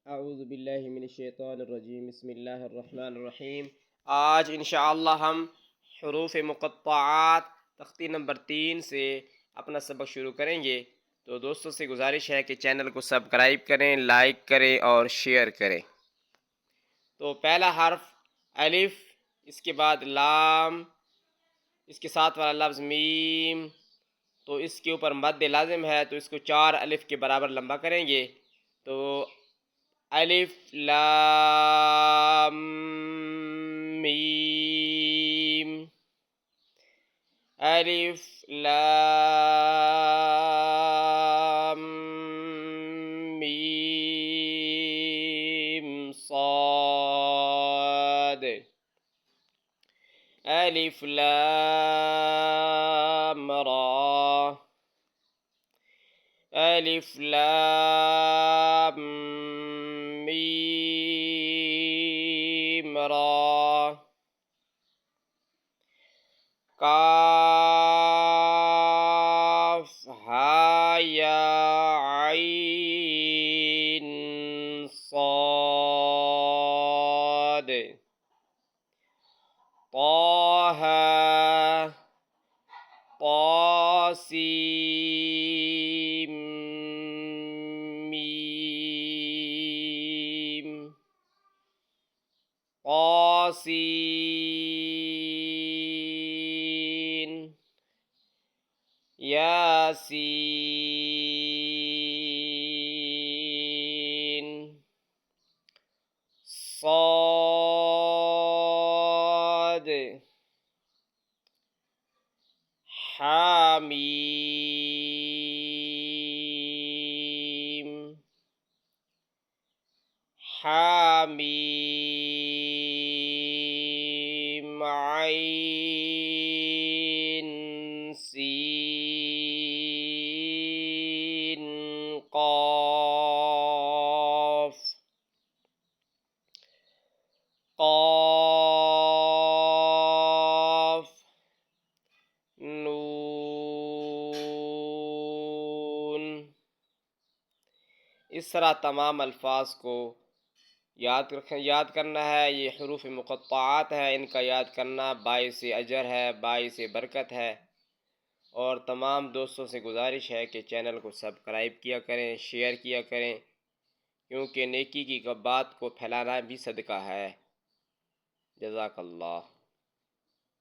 اعوذ باللہ من الشیطان الرجیم بسم اللہ الرحمن الرحیم۔ آج انشاءاللہ ہم حروف مقطعات تختی نمبر 3 سے اپنا سبق شروع کریں گے۔ تو دوستوں سے گزارش ہے کہ چینل کو سبسکرائب کریں، لائک کریں اور شیئر کریں۔ تو پہلا حرف الف، اس کے بعد لام، اس کے ساتھ والا لفظ میم، تو اس کے اوپر مد لازم ہے، تو اس کو 4 الف کے برابر لمبا کریں گے۔ تو الف لام میم، الف لام میم صاد، الف لام را، الف لام میم را، کاف ہا یا عین صاد، طه طاسیم میم، طاسین یاسین، صاد حامیم، حامیم عین سین قاف، قاف نون۔ اس طرح تمام الفاظ کو یاد کرنا ہے۔ یہ حروف مقطعات ہیں، ان کا یاد کرنا باعث اجر ہے، باعث برکت ہے۔ اور تمام دوستوں سے گزارش ہے کہ چینل کو سبسکرائب کیا کریں، شیئر کیا کریں، کیونکہ نیکی کی بات کو پھیلانا بھی صدقہ ہے۔ جزاک اللہ۔